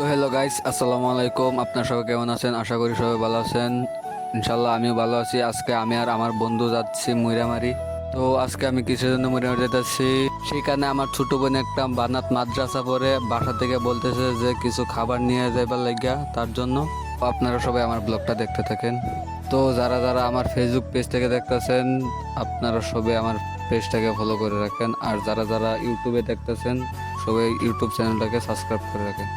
তো hello guys, আসসালামু আলাইকুম। আপনার সবাই কেমন আছেন? আশা করি সবাই ভালো আছেন। ইনশাল্লাহ আমিও ভালো আছি। আজকে আমি আর আমার বন্ধু যাচ্ছি মুইরামারি। তো আজকে আমি কিসের জন্য মুইরামারি যাচ্ছি, সেখানে আমার ছোট বোন একটা বানাত মাদ্রাসা পড়ে, বাসা থেকে বলতেছে যে কিছু খাবার নিয়ে যাইবার লাগিয়া, তার জন্য। তো আপনারা সবাই আমার ব্লগটা দেখতে থাকেন। তো যারা যারা আমার ফেসবুক পেজ থেকে দেখতেছেন, আপনারা সবাই আমার পেজটাকে ফলো করে রাখেন। আর যারা যারা ইউটিউবে দেখতেছেন, সবাই ইউটিউব চ্যানেলটাকে সাবস্ক্রাইব করে রাখেন।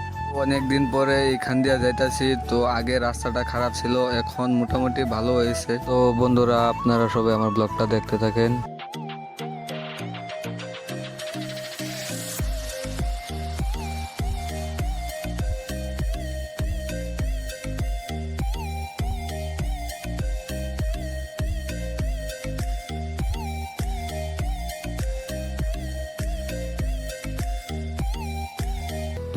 অনেক দিন পরে এইখান দিয়ে যাইতাছি। তো আগে রাস্তাটা খারাপ ছিল, এখন মোটামুটি ভালো হয়েছে। তো বন্ধুরা, আপনারা সবাই আমার ব্লগটা দেখতে থাকেন।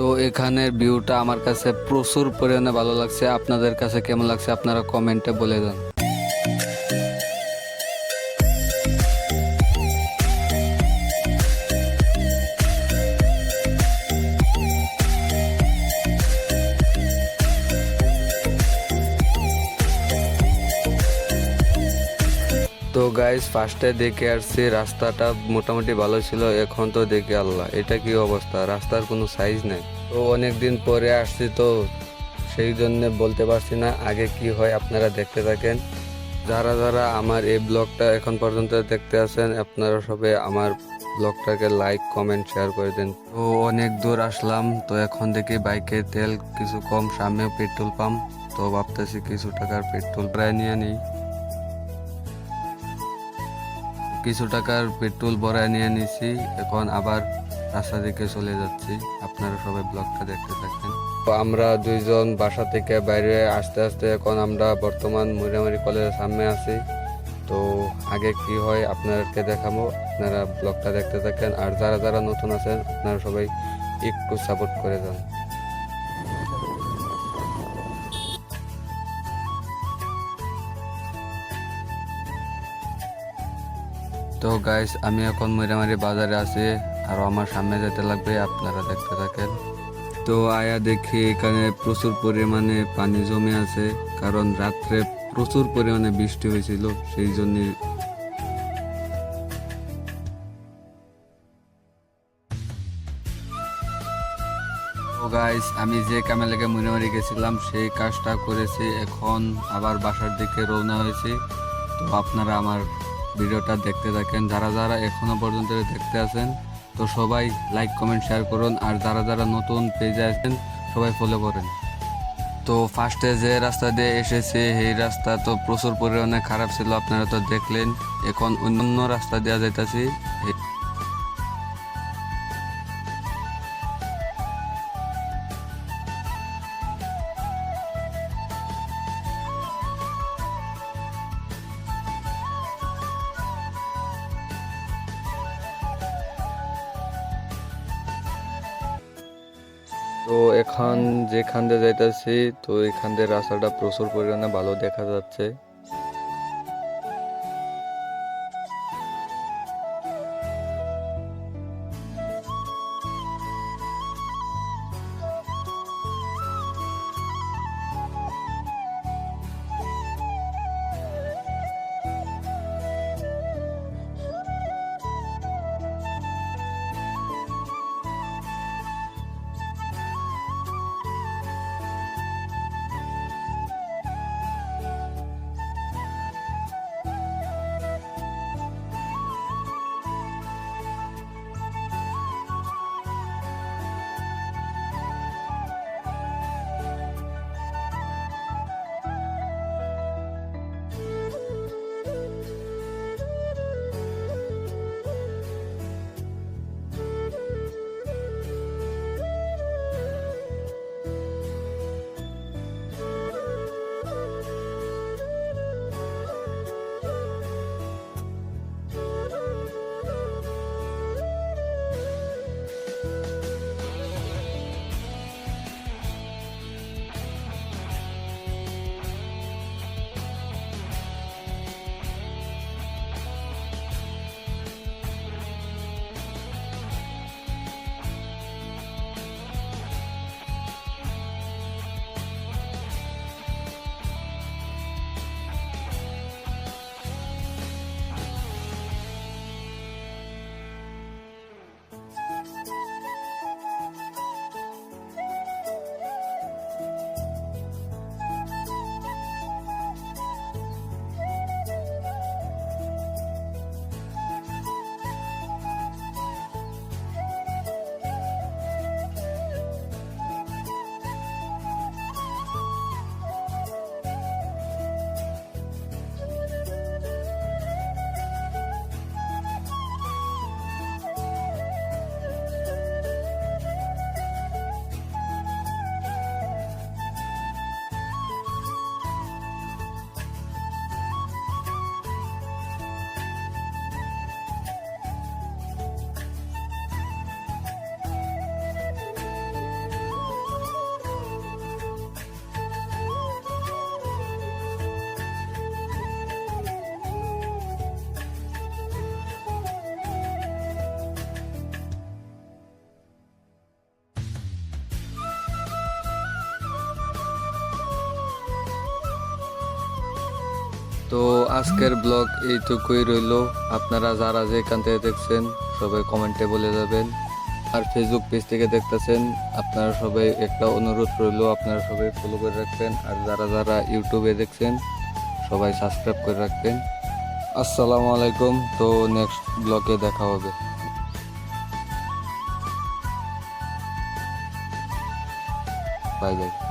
তো এখানের ভিউটা আমার কাছে প্রচুর পরিমাণে ভালো লাগছে। আপনাদের কাছে কেমন লাগছে আপনারা কমেন্টে বলে দেন। তো গাইস, ফার্স্টে দেখে আসছি রাস্তাটা মোটামুটি ভালো ছিল, এখন তো দেখি আল্লাহ, এটা কি অবস্থা, রাস্তার কোনো সাইজ নেই। তো অনেক দিন পরে আসছি, তো সেই জন্য বলতে পারছি না আগে কি হয়। আপনারা দেখতে থাকেন। যারা যারা আমার এই ব্লগটা এখন পর্যন্ত দেখতে আছেন, আপনারা সবাই আমার ব্লগটাকে লাইক কমেন্ট শেয়ার করে দেন। তো অনেক দূর আসলাম, তো এখন দেখি বাইকে তেল কিছু কম, সামনে পেট্রোল পাম্প। তো ভাবতেছি কিছু টাকার পেট্রোল প্রায় নিয়ে নিই। কিছু টাকার পেট্রোল ভরায় নিয়ে নিছি, এখন আবার রাস্তা দিকে চলে যাচ্ছি। আপনারা সবাই ব্লগটা দেখতে থাকেন। তো আমরা দুইজন বাসা থেকে বাইরে আসতে আসতে এখন আমরা বর্তমান ময়রামারি কলেজের সামনে আছি। তো আগে কি হয় আপনাদেরকে দেখাবো, আপনারা ব্লগটা দেখতে থাকেন। আর যারা যারা নতুন আছেন, আপনারা সবাই একটু সাপোর্ট করে যান। তো গাইস, আমি এখন ময়রামারি বাজারে আছি, আর আমার সামনে যেতে লাগবে, আপনারা দেখতে থাকেন। তো আয়া দেখি এখানে প্রচুর পরিমাণে পানি জমে আছে, কারণ রাত্রে প্রচুর পরিমাণে বৃষ্টি হয়েছিল, সেই জন্য। তো গাইস, আমি যে কামে লেগে ময়নামারি গেছিলাম সেই কাজটা করেছি, এখন আবার বাসার দিকে রওনা হয়েছি। তো আপনারা আমার ভিডিওটা দেখতে থাকেন। যারা যারা এখনো পর্যন্ত দেখতে আছেন, তো সবাই লাইক কমেন্ট শেয়ার করুন। আর যারা যারা নতুন পেজে আছেন, সবাই ফলো করেন। তো ফার্স্টে যে রাস্তা দিয়ে এসেছি, এই রাস্তা তো প্রচুর পরিমাণে খারাপ ছিল, আপনারা তো দেখলেন। এখন অন্য রাস্তা দিয়ে যাইতাছি। তো এখন যেখান দিয়ে যাইতাছি, তো এখান দিয়ে রাস্তাটা প্রচুর পরিমাণে ভালো দেখা যাচ্ছে। তো আজকের ব্লগ এইটুকুই রইলো। আপনারা যারা যেখান থেকে দেখছেন সবাই কমেন্টে বলে যাবেন, আর ফেসবুক পেজ থেকে দেখতেছেন আপনারা সবাই একটা অনুরোধ রইলো, আপনারা সবাই ফলো করে রাখবেন, আর যারা যারা ইউটিউবে দেখছেন সবাই সাবস্ক্রাইব করে রাখবেন। আসসালামু আলাইকুম। তো নেক্সট ব্লগে দেখা হবে। Bye bye.